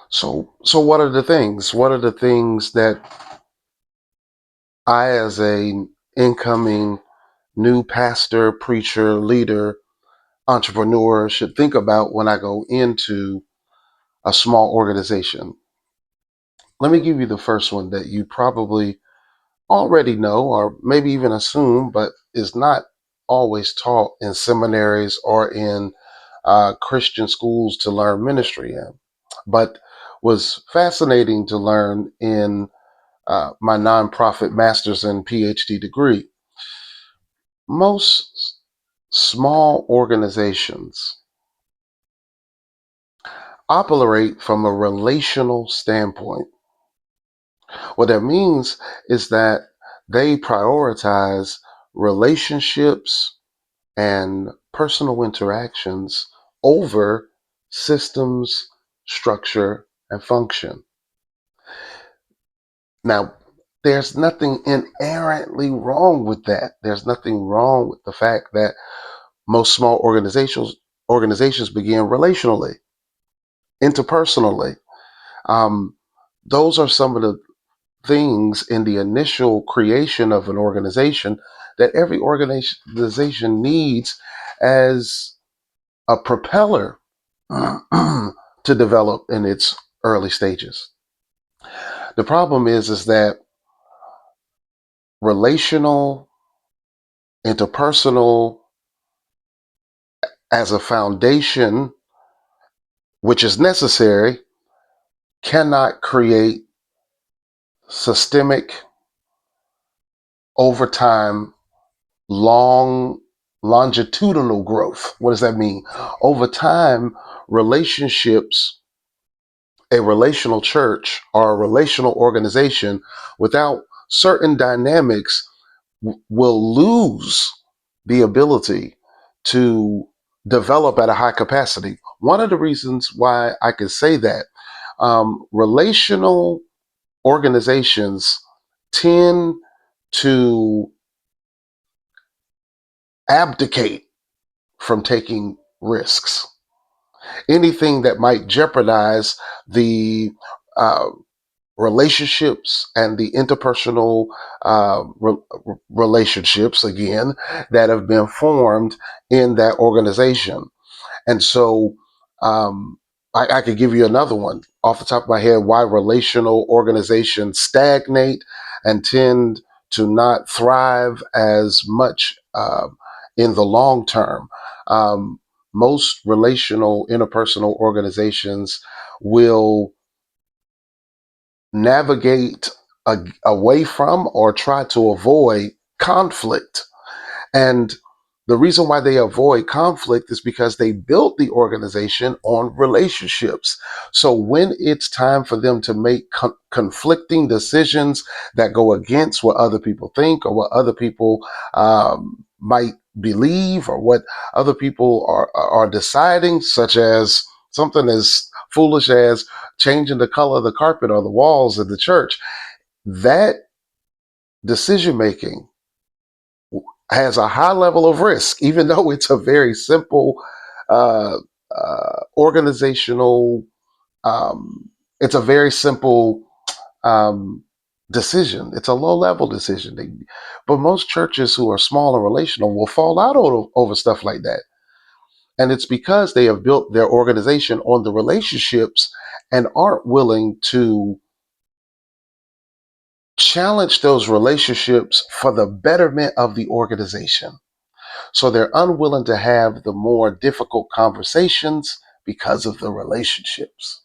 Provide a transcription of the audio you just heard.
So what are the things? What are the things that I, as a incoming new pastor, preacher, leader, entrepreneur, should think about when I go into a small organization? Let me give you the first one that you probably already know or maybe even assume, but is not always taught in seminaries or in Christian schools to learn ministry in, but was fascinating to learn in my nonprofit master's and PhD degree. Most small organizations operate from a relational standpoint. What that means is that they prioritize relationships and personal interactions over systems, structure, and function. Now, there's nothing inherently wrong with that. There's nothing wrong with the fact that most small organizations begin relationally, interpersonally. Um, those are some of the things in the initial creation of an organization that every organization needs as a propeller to develop in its early stages. The problem is that relational, interpersonal as a foundation, which is necessary, cannot create systemic, over time, long, longitudinal growth. What does that mean? Over time, relationships, a relational church or a relational organization without certain dynamics will lose the ability to develop at a high capacity. One of the reasons why I can say that relational organizations tend to abdicate from taking risks. Anything that might jeopardize the uh, relationships and the interpersonal relationships, again, that have been formed in that organization. And so I could give you another one off the top of my head: why relational organizations stagnate and tend to not thrive as much in the long term. Um, Most relational interpersonal organizations will navigate away from or try to avoid conflict. And the reason why they avoid conflict is because they built the organization on relationships. So when it's time for them to make conflicting decisions that go against what other people think or what other people might believe or what other people are deciding, such as something as foolish as changing the color of the carpet or the walls of the church, that decision making has a high level of risk, even though it's a very simple uh, organizational, it's a very simple um, decision. It's a low level decision. But most churches who are small and relational will fall out over stuff like that. And it's because they have built their organization on the relationships and aren't willing to challenge those relationships for the betterment of the organization. So they're unwilling to have the more difficult conversations because of the relationships.